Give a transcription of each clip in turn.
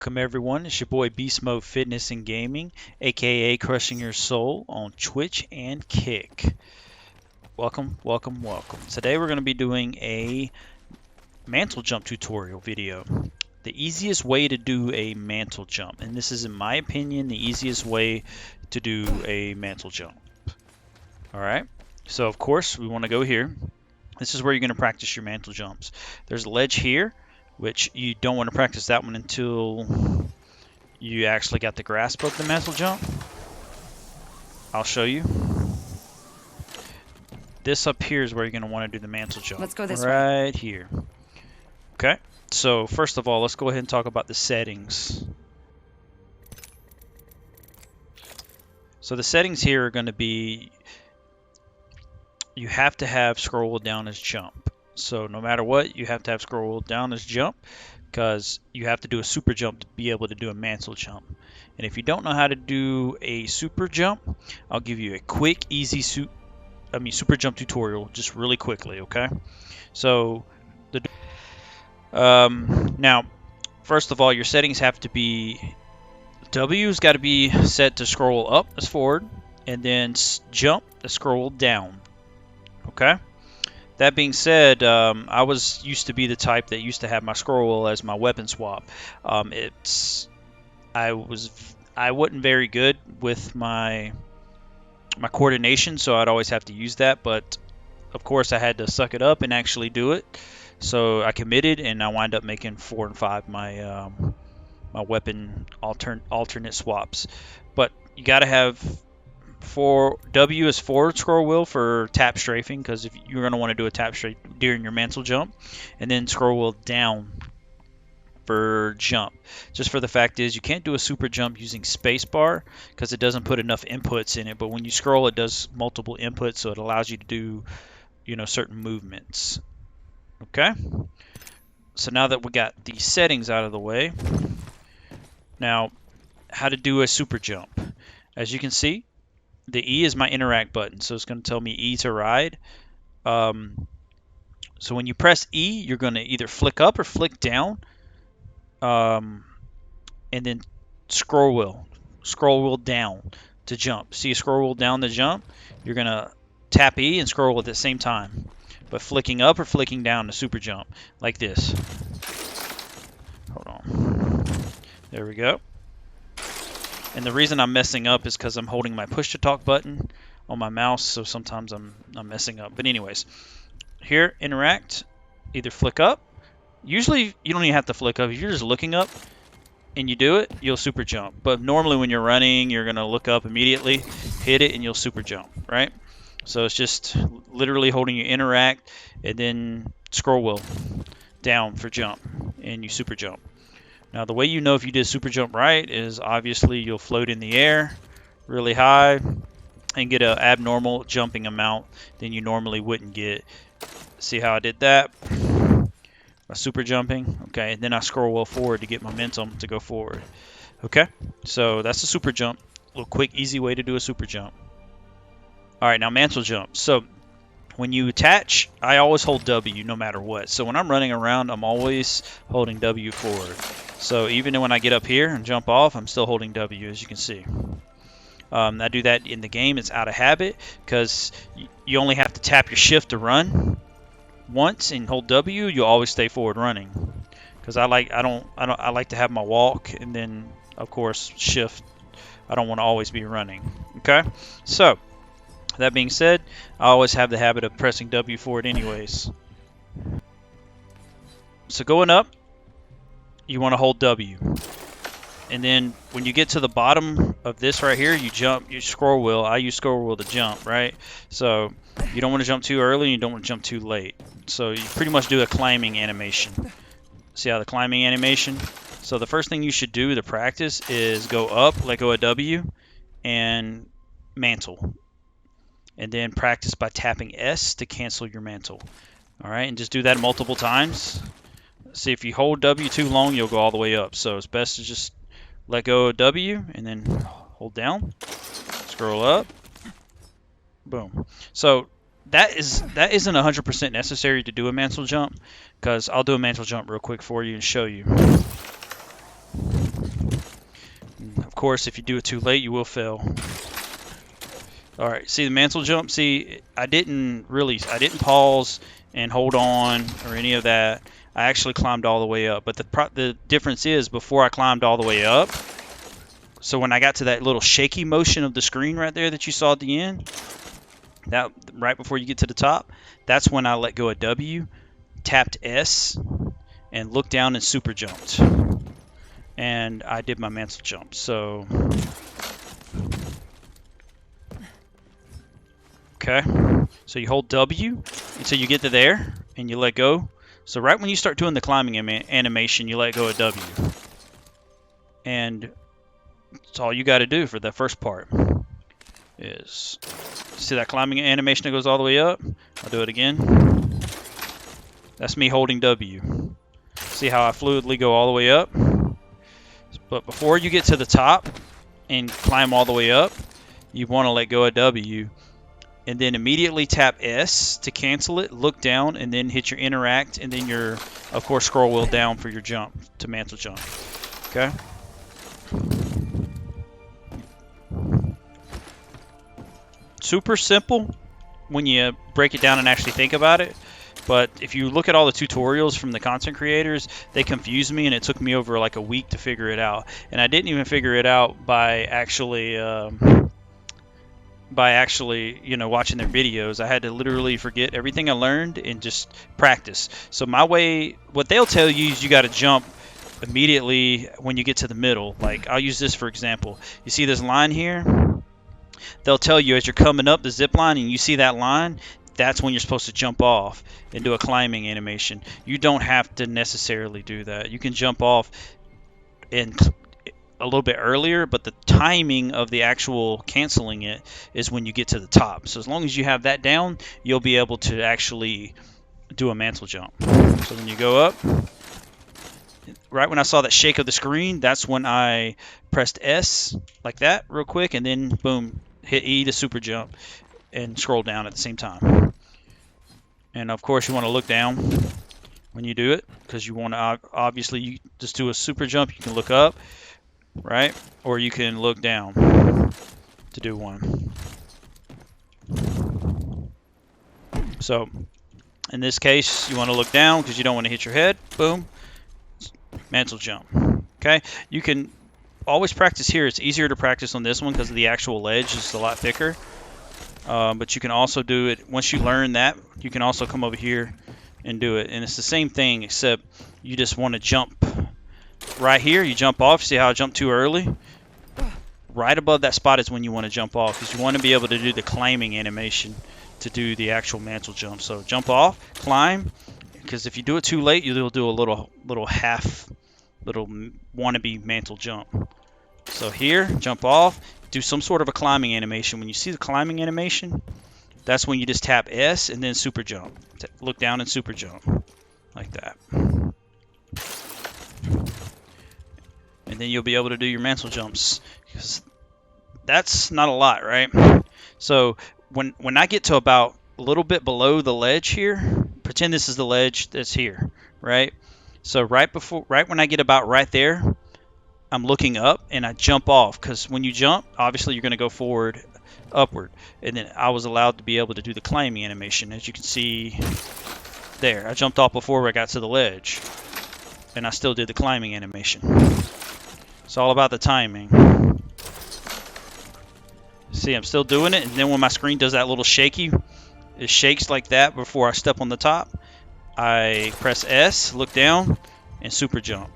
Welcome everyone, it's your boy Beast Mode Fitness and Gaming, aka Crushing Your Soul on Twitch and Kick. Welcome, welcome, welcome. Today we're going to be doing a mantle jump tutorial video. The easiest way to do a mantle jump, and this is in my opinion the easiest way to do a mantle jump. Alright, so of course we want to go here. This is where you're going to practice your mantle jumps. There's a ledge here, which you don't want to practice that one until you actually got the grasp of the mantle jump. I'll show you. This up here is where you're going to want to do the mantle jump. Let's go this way. Right here. Okay, so first of all, let's go ahead and talk about the settings. So the settings here are going to be, you have to have scroll wheel down as jump. So no matter what, you have to have scroll wheel down as jump, because you have to do a super jump to be able to do a mantle jump. And if you don't know how to do a super jump, I'll give you a quick, easy super jump tutorial just really quickly, okay? So now, first of all, your settings have to be, W's got to be set to scroll up as forward, and then jump to scroll down, okay? That being said, I used to be the type that used to have my scroll wheel as my weapon swap. I wasn't very good with my coordination, so I'd always have to use that. But of course, I had to suck it up and actually do it. So I committed, and I wind up making 4 and 5 my my weapon alternate swaps. But you got to have. W is forward scroll wheel for tap strafing, because if you're going to want to do a tap strafe during your mantle jump, and then scroll wheel down for jump. Just for the fact is, you can't do a super jump using spacebar because it doesn't put enough inputs in it, but when you scroll it does multiple inputs, so it allows you to do, you know, certain movements. Okay, so now that we got the settings out of the way, now how to do a super jump. As you can see, the E is my interact button, so it's going to tell me E to ride. So when you press E, you're going to either flick up or flick down, and then scroll wheel down to jump. See, scroll wheel down to jump. You're going to tap E and scroll at the same time, but flicking up or flicking down to super jump, like this. Hold on. There we go. And the reason I'm messing up is because I'm holding my push to talk button on my mouse, so sometimes I'm messing up. But anyways, here, interact, either flick up. Usually you don't even have to flick up. If you're just looking up and you do it, you'll super jump. But normally when you're running, you're going to look up immediately, hit it, and you'll super jump, right? So it's just literally holding your interact and then scroll wheel down for jump, and you super jump. Now the way you know if you did super jump right is obviously you'll float in the air really high and get an abnormal jumping amount than you normally wouldn't get. See how I did that? By super jumping. Okay, and then I scroll wheel forward to get momentum to go forward. Okay, so that's a super jump. A little quick, easy way to do a super jump. Alright, now mantle jump. So when you attach, I always hold W no matter what. So when I'm running around, I'm always holding W forward. So even when I get up here and jump off, I'm still holding W, as you can see. I do that in the game. It's out of habit because you only have to tap your shift to run once and hold W. You'll always stay forward running. Because I like to have my walk and then of course shift. I don't want to always be running. Okay, so that being said, I always have the habit of pressing W forward anyways. So going up, you want to hold W. And then when you get to the bottom of this right here, you jump, you scroll wheel. I use scroll wheel to jump, right? So you don't want to jump too early and you don't want to jump too late. So you pretty much do a climbing animation. See how the climbing animation? So the first thing you should do to practice is go up, let go of W, and mantle. And then practice by tapping S to cancel your mantle. Alright, and just do that multiple times. See, if you hold W too long, you'll go all the way up. So it's best to just let go of W and then hold down, scroll up, boom. So that isn't 100% necessary to do a mantle jump, because I'll do a mantle jump real quick for you and show you. course, if you do it too late, you will fail. All right, see the mantle jump? See, I didn't pause and hold on or any of that. I actually climbed all the way up. But the difference is before I climbed all the way up, so when I got to that little shaky motion of the screen right there that you saw at the end, that right before you get to the top, that's when I let go of W, tapped S, and looked down and super jumped. And I did my mantle jump. So, okay. So you hold W until you get to there, and you let go. So right when you start doing the climbing animation, you let go of W. And that's all you got to do for the first part. Is see that climbing animation that goes all the way up? I'll do it again. That's me holding W. See how I fluidly go all the way up? But before you get to the top and climb all the way up, you want to let go of W. And then immediately tap S to cancel it, look down, and then hit your interact, and then your, of course, scroll wheel down for your jump, to mantle jump. Okay? Super simple when you break it down and actually think about it. But if you look at all the tutorials from the content creators, they confuse me, and it took me over like a week to figure it out. And I didn't even figure it out by actually watching their videos. I had to literally forget everything I learned and just practice. So my way, what they'll tell you is you got to jump immediately when you get to the middle. Like, I'll use this for example. You see this line here? They'll tell you as you're coming up the zip line and you see that line, that's when you're supposed to jump off and do a climbing animation. You don't have to necessarily do that. You can jump off in a little bit earlier, but the timing of the actual canceling it is when you get to the top. So as long as you have that down, you'll be able to actually do a mantle jump. So when you go up, right when I saw that shake of the screen, that's when I pressed S like that real quick, and then boom, hit E to super jump and scroll down at the same time. And of course you want to look down when you do it, because you want to obviously, you just do a super jump, you can look up, right, or you can look down to do one. So in this case you want to look down because you don't want to hit your head. Boom, mantle jump. Okay, you can always practice here. It's easier to practice on this one because the actual ledge is a lot thicker. But you can also do it, once you learn that, you can also come over here and do it. And it's the same thing, except you just want to jump right here. You jump off. See how I jumped too early? Right above that spot is when you want to jump off, because you want to be able to do the climbing animation to do the actual mantle jump. So jump off, climb, because if you do it too late, you'll do a little wannabe mantle jump. So here, jump off, do some sort of a climbing animation. When you see the climbing animation, that's when you just tap S and then super jump. Look down and super jump, like that. And then you'll be able to do your mantle jumps, because that's not a lot, right? So when I get to about a little bit below the ledge here, pretend this is the ledge that's here, right? So right when I get about right there, I'm looking up and I jump off, because when you jump, obviously you're going to go forward, upward. And then I was allowed to be able to do the climbing animation. As you can see there, I jumped off before I got to the ledge, and I still did the climbing animation. It's all about the timing. See, I'm still doing it, and then when my screen does that little shaky, it shakes like that before I step on the top, I press S, look down, and super jump.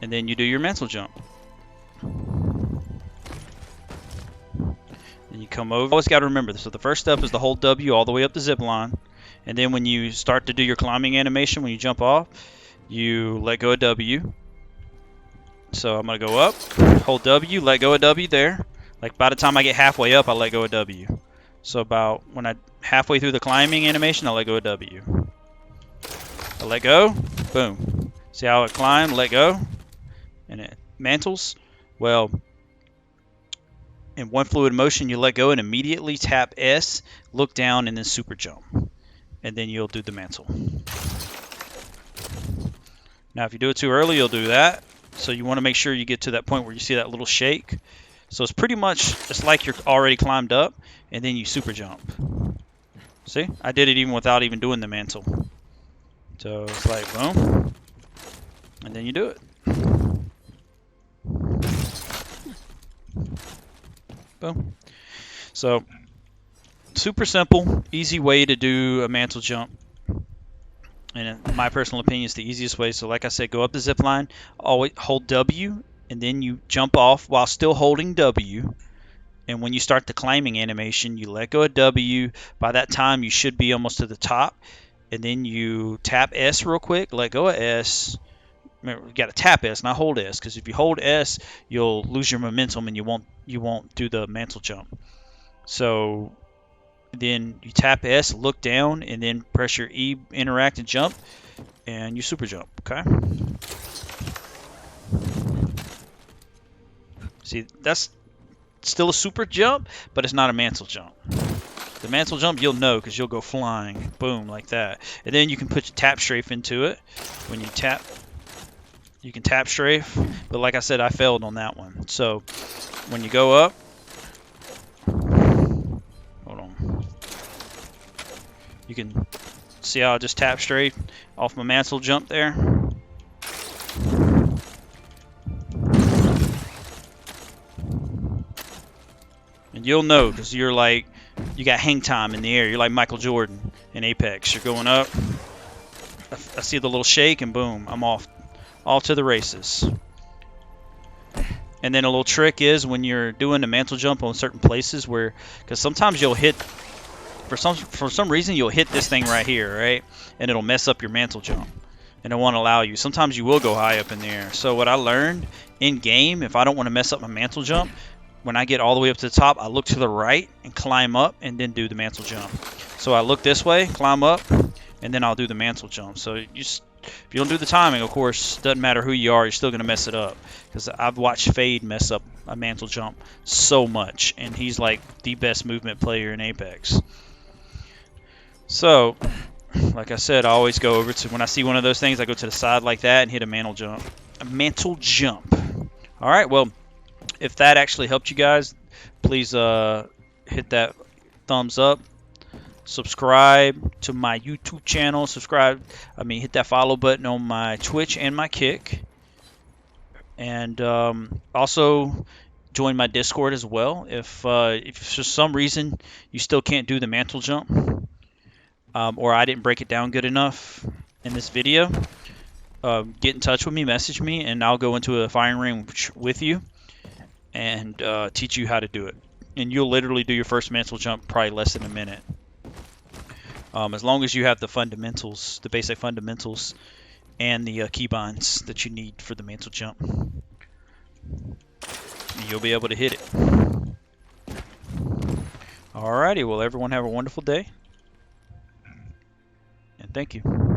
And then you do your mantle jump. And you come over. Always got to remember this. So the first step is to hold W all the way up the zip line. And then when you start to do your climbing animation, when you jump off, you let go of W. So I'm going to go up, hold W, let go of W there. Like by the time I get halfway up, I let go of W. So about when I halfway through the climbing animation, I let go of W. I let go, boom. See how it climbed, let go, and it mantles. Well, in one fluid motion, you let go and immediately tap S, look down, and then super jump. And then you'll do the mantle. Now, if you do it too early, you'll do that. So you want to make sure you get to that point where you see that little shake. So it's pretty much, it's like you're already climbed up, and then you super jump. See? I did it even without even doing the mantle. So it's like, boom. And then you do it. Boom. So, super simple, easy way to do a mantle jump. And in my personal opinion, it's the easiest way. So like I said, go up the zip line, always hold W, and then you jump off while still holding W. And when you start the climbing animation, you let go of W. By that time, you should be almost to the top. And then you tap S real quick, let go of S. Remember, you got to tap S, not hold S, because if you hold S, you'll lose your momentum and you won't do the mantle jump. So then you tap S, look down, and then press your E, interact, and jump, and you super jump, okay? See, that's still a super jump, but it's not a mantle jump. The mantle jump, you'll know because you'll go flying, boom, like that. And then you can put your tap strafe into it. When you tap, you can tap strafe, but like I said, I failed on that one. So when you go up, hold on. You can see how I just tap strafe off my mantle jump there. And you'll know because you're like, you got hang time in the air. You're like Michael Jordan in Apex. You're going up. I see the little shake and boom, I'm off to the races. And then a little trick is when you're doing the mantle jump on certain places where, because sometimes you'll hit, for some reason you'll hit this thing right here, right? And it'll mess up your mantle jump. And it won't allow you. Sometimes you will go high up in the air. So what I learned in game, if I don't want to mess up my mantle jump, when I get all the way up to the top, I look to the right and climb up and then do the mantle jump. So I look this way, climb up, and then I'll do the mantle jump. So if you don't do the timing, of course, doesn't matter who you are, you're still going to mess it up. Because I've watched Fade mess up a mantle jump so much, and he's like the best movement player in Apex. So, like I said, I always go over to, when I see one of those things, I go to the side like that and hit a mantle jump. A mantle jump. All right, well, if that actually helped you guys, please hit that thumbs up. Subscribe to my YouTube channel. Hit that follow button on my Twitch and my Kick. And also join my Discord as well. If for some reason you still can't do the mantle jump, or I didn't break it down good enough in this video, get in touch with me, message me, and I'll go into a firing range with you and teach you how to do it. And you'll literally do your first mantle jump probably less than a minute. As long as you have the fundamentals, the basic fundamentals, and the keybinds that you need for the mantle jump, you'll be able to hit it. Alrighty, well everyone have a wonderful day, and thank you.